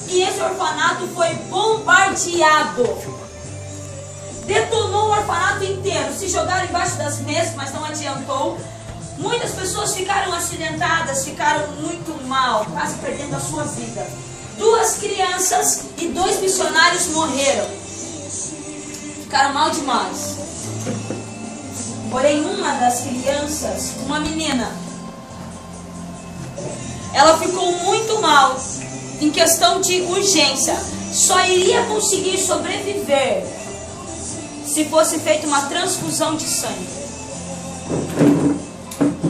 e esse orfanato foi bombardeado. Detonou o orfanato inteiro. Se jogaram embaixo das mesas, mas não adiantou. Muitas pessoas ficaram acidentadas, ficaram muito mal, quase perdendo a sua vida. 2 crianças e 2 missionários morreram. Ficaram mal demais. Porém, uma das crianças, uma menina, ela ficou muito mal, em questão de urgência. Só iria conseguir sobreviver se fosse feita uma transfusão de sangue.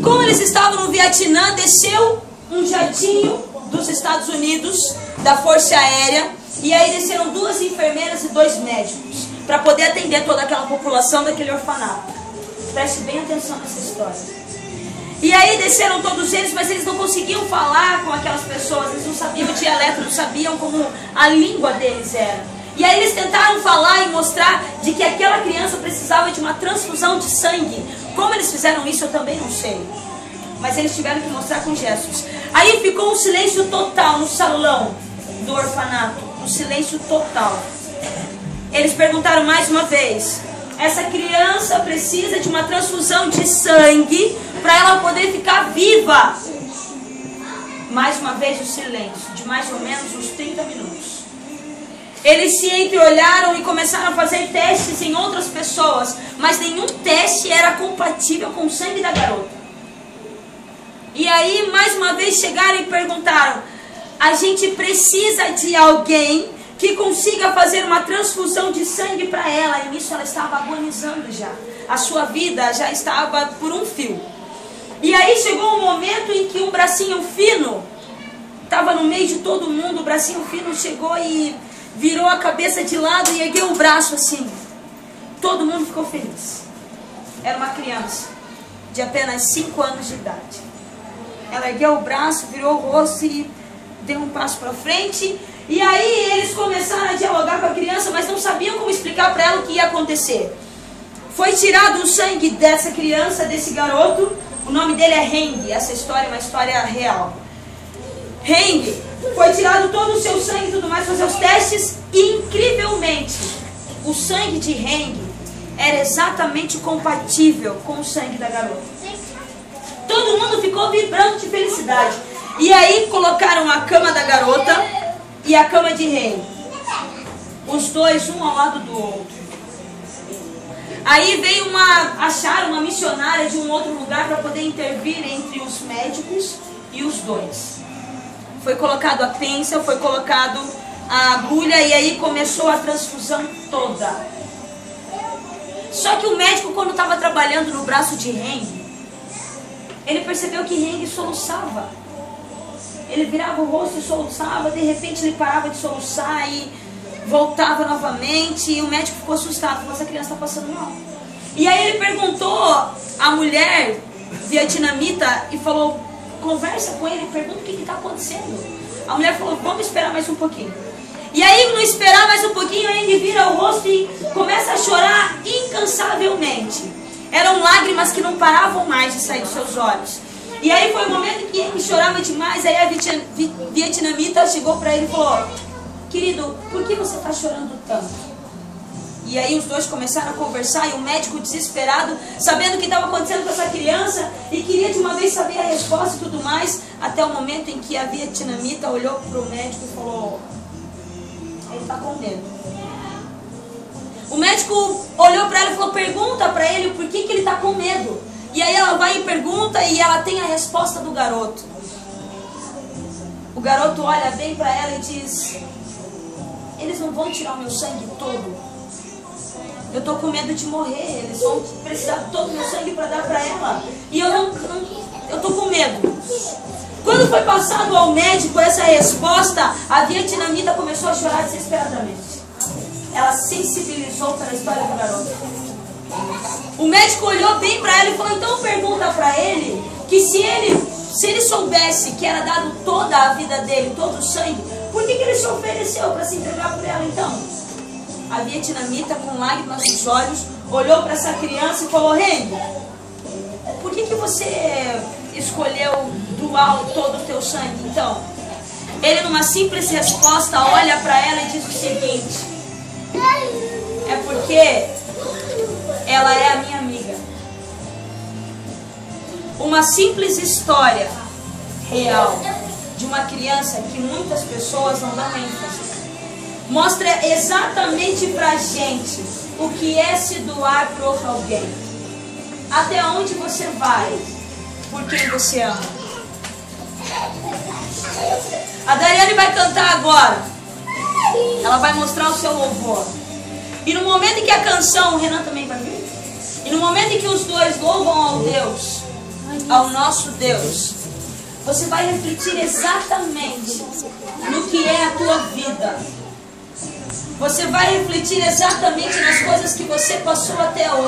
Como eles estavam no Vietnã, desceu um jatinho dos Estados Unidos, da Força Aérea, e aí desceram 2 enfermeiras e 2 médicos, para poder atender toda aquela população daquele orfanato. Preste bem atenção nessa história. E aí desceram todos eles, mas eles não conseguiam falar com aquelas pessoas, eles não sabiam o dialeto, não sabiam como a língua deles era. E aí eles tentaram falar e mostrar de que aquela criança precisava de uma transfusão de sangue. Como eles fizeram isso eu também não sei. Mas eles tiveram que mostrar com gestos. Aí ficou um silêncio total no salão do orfanato. Um silêncio total. Eles perguntaram mais uma vez: essa criança precisa de uma transfusão de sangue para ela poder ficar viva. Mais uma vez o silêncio, de mais ou menos uns 30 minutos. Eles se entreolharam e começaram a fazer testes em outras pessoas, mas nenhum teste era compatível com o sangue da garota. E aí, mais uma vez, chegaram e perguntaram: a gente precisa de alguém que consiga fazer uma transfusão de sangue para ela. E nisso ela estava agonizando já. A sua vida já estava por um fio. E aí chegou um momento em que um bracinho fino estava no meio de todo mundo. O bracinho fino chegou e virou a cabeça de lado e ergueu o braço assim. Todo mundo ficou feliz. Era uma criança de apenas 5 anos de idade. Ela ergueu o braço, virou o rosto e deu um passo para frente. E aí eles começaram a dialogar com a criança, mas não sabiam como explicar para ela o que ia acontecer. Foi tirado o sangue dessa criança, desse garoto. O nome dele é Heng. Essa história é uma história real. Heng, foi tirado todo o seu sangue e tudo mais, fazer os testes. E incrivelmente, o sangue de Heng era exatamente compatível com o sangue da garota. Todo mundo ficou vibrando de felicidade. E aí colocaram a cama da garota e a cama de Heng. Os dois, um ao lado do outro. Aí veio acharam uma missionária de um outro lugar para poder intervir entre os médicos e os dois. Foi colocado a pinça, foi colocado a agulha e aí começou a transfusão toda. Só que o médico, quando estava trabalhando no braço de Heng, ele percebeu que Heng soluçava. Ele virava o rosto e soluçava, de repente ele parava de soluçar e voltava novamente. E o médico ficou assustado, falou: essa criança está passando mal. E aí ele perguntou à mulher vietnamita e falou: conversa com ele, pergunta o que está acontecendo. A mulher falou: vamos esperar mais um pouquinho. E aí, no esperar mais um pouquinho, ele vira o rosto e começa a chorar incansavelmente. Eram lágrimas que não paravam mais de sair dos seus olhos. E aí foi o momento em que ele chorava demais. Aí a vietnamita chegou para ele e falou: querido, por que você está chorando tanto? E aí os dois começaram a conversar e o médico desesperado, sabendo o que estava acontecendo com essa criança e queria de uma vez saber a resposta e tudo mais, até o momento em que a vietnamita olhou para o médico e falou: ele está com medo. O médico olhou para ela e falou: pergunta para ele por que ele está com medo. E aí ela vai e pergunta e ela tem a resposta do garoto. O garoto olha bem para ela e diz: eles não vão tirar o meu sangue todo. Eu estou com medo de morrer. Eles vão precisar de todo o meu sangue para dar para ela. E eu estou com medo. Quando foi passado ao médico essa resposta, a vietnamita começou a chorar desesperadamente. Ela sensibilizou pela história do garoto. O médico olhou bem para ela e falou: então pergunta para ele que se ele soubesse que era dado toda a vida dele, todo o sangue, por que ele se ofereceu para se entregar por ela então? A vietnamita, com lágrimas nos olhos, olhou para essa criança e falou: Heng, por que você escolheu doar todo o teu sangue então? ele numa simples resposta olha para ela e diz o seguinte: é porque ela é a minha amiga. Uma simples história real de uma criança que muitas pessoas não dão ênfase mostra exatamente pra gente o que é se doar por outro alguém. Até onde você vai por quem você ama. A Dariane vai cantar agora. Ela vai mostrar o seu louvor. E no momento em que a canção, o Renan também vai vir. E no momento em que os dois louvam ao Deus, ao nosso Deus, você vai refletir exatamente no que é a tua vida. Você vai refletir exatamente nas coisas que você passou até hoje.